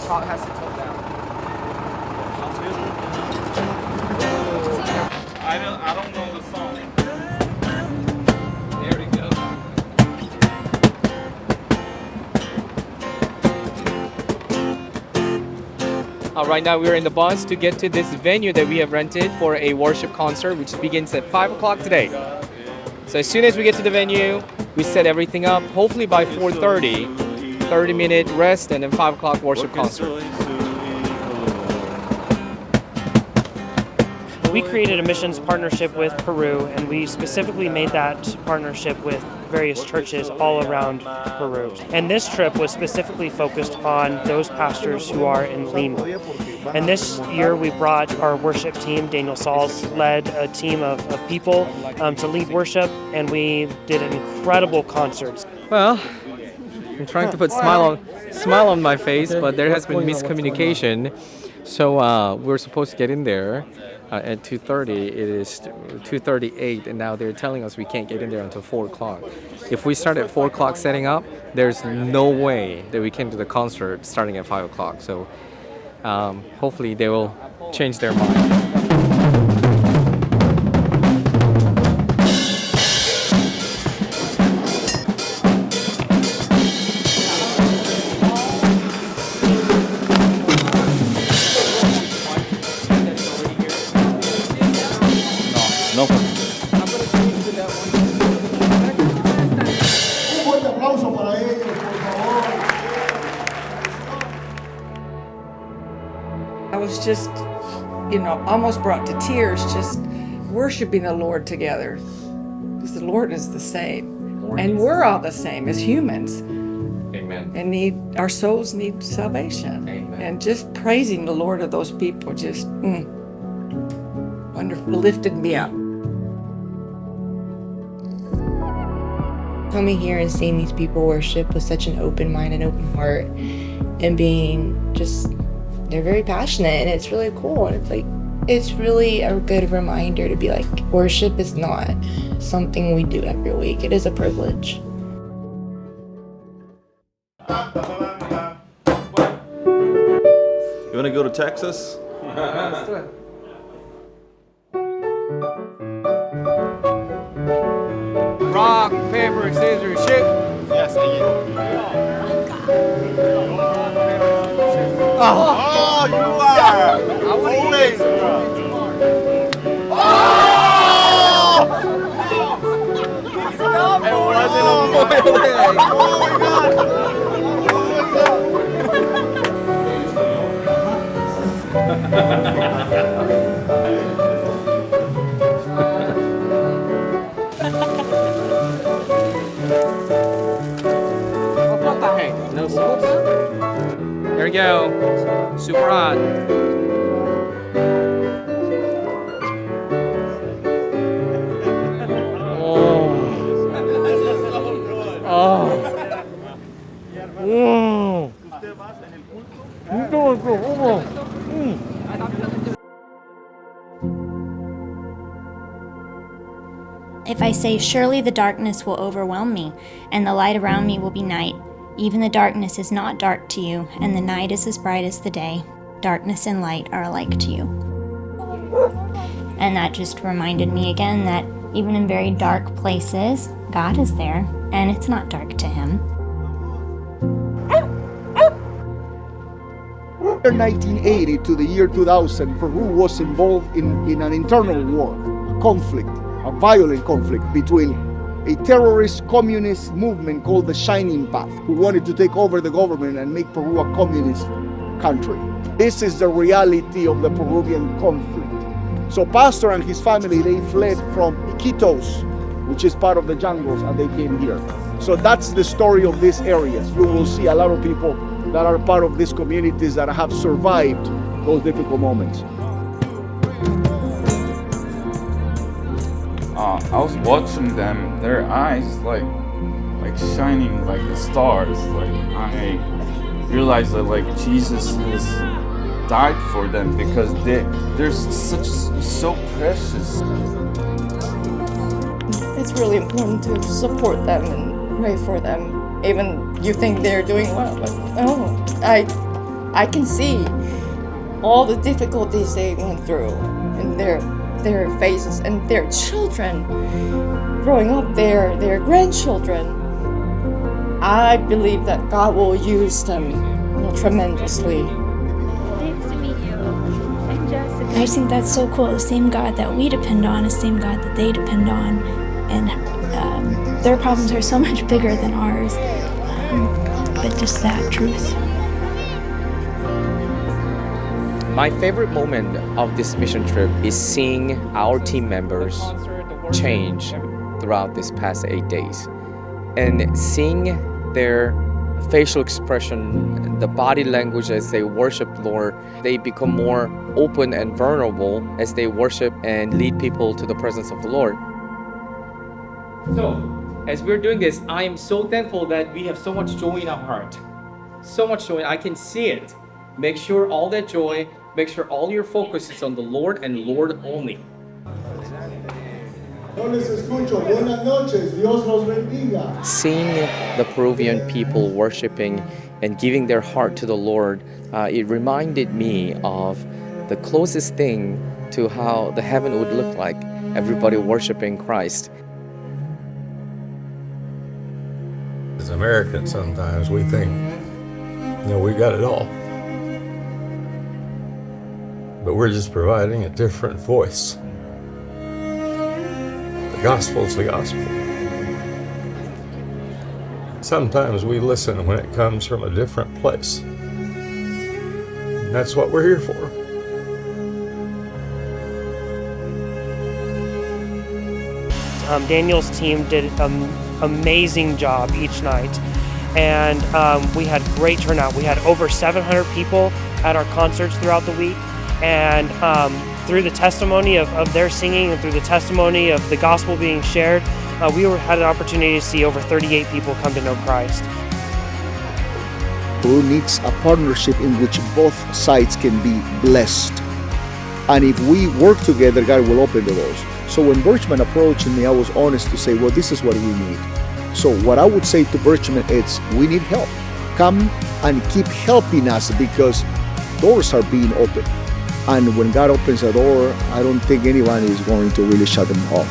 top has to tilt down. I don't know the song. There we go. Right now we're in the bus to get to this venue that we have rented for a worship concert, which begins at 5 o'clock today. So as soon as we get to the venue, we set everything up. Hopefully by 4:30, 30-minute rest, and then 5 o'clock worship concert. We created a missions partnership with Peru, and we specifically made that partnership with various churches all around Peru. And this trip was specifically focused on those pastors who are in Lima. And this year we brought our worship team. Daniel Sauls led a team of people to lead worship, and we did incredible concerts. Well, I'm trying to put smile on my face, but there has been miscommunication. So we're supposed to get in there at 2:30. It is 2:38, and now they're telling us we can't get in there until 4 o'clock. If we start at 4 o'clock setting up, there's no way that we can do the concert starting at 5 o'clock. So hopefully they will change their mind. No. I was just, almost brought to tears just worshiping the Lord together. Because the Lord is the same. And we're all the same as humans. Amen. And our souls need salvation. Amen. And just praising the Lord of those people just wonderful, lifted me up. Coming here and seeing these people worship with such an open mind and open heart, and being just, they're very passionate, and it's really cool. And it's really a good reminder to be like, worship is not something we do every week. It is a privilege. You want to go to Texas? Let's do it. Rock, paper, scissors, shoot. Yes, I get Oh, you are! Always. There we go. Super hot. If I say, surely the darkness will overwhelm me, and the light around me will be night, even the darkness is not dark to you, and the night is as bright as the day. Darkness and light are alike to you. And that just reminded me again that even in very dark places, God is there, and it's not dark to Him. From 1980 to the year 2000, Peru was involved in an internal war, a conflict, a violent conflict between a terrorist communist movement called the Shining Path, who wanted to take over the government and make Peru a communist country. This is the reality of the Peruvian conflict. So Pastor and his family, they fled from Iquitos, which is part of the jungles, and they came here. So that's the story of these areas. You will see a lot of people that are part of these communities that have survived those difficult moments. I was watching them, their eyes like shining like the stars. Like I realized that like Jesus has died for them because they're so precious. It's really important to support them and pray for them. Even you think they're doing well, but I can see all the difficulties they went through in their faces, and their children growing up, their grandchildren. I believe that God will use them tremendously. Nice to meet you. I'm Jessica. I think that's so cool. The same God that we depend on is the same God that they depend on. And their problems are so much bigger than ours. But just that truth. My favorite moment of this mission trip is seeing our team members change throughout this past 8 days. And seeing their facial expression, the body language as they worship the Lord, they become more open and vulnerable as they worship and lead people to the presence of the Lord. So, as we're doing this, I am so thankful that we have so much joy in our heart. So much joy, I can see it. Make sure all that joy, make sure all your focus is on the Lord and Lord only. Seeing the Peruvian people worshiping and giving their heart to the Lord, it reminded me of the closest thing to how the heaven would look like, everybody worshiping Christ. As Americans, sometimes we think, we got it all. But we're just providing a different voice. The gospel's the gospel. Sometimes we listen when it comes from a different place. And that's what we're here for. Daniel's team did an amazing job each night, and we had great turnout. We had over 700 people at our concerts throughout the week, and through the testimony of their singing and through the testimony of the gospel being shared, we had an opportunity to see over 38 people come to know Christ. Peru needs a partnership in which both sides can be blessed. And if we work together, God will open the doors. So when Birchman approached me, I was honest to say, well, this is what we need. So what I would say to Birchman is, we need help. Come and keep helping us, because doors are being opened. And when God opens a door, I don't think anyone is going to really shut them off.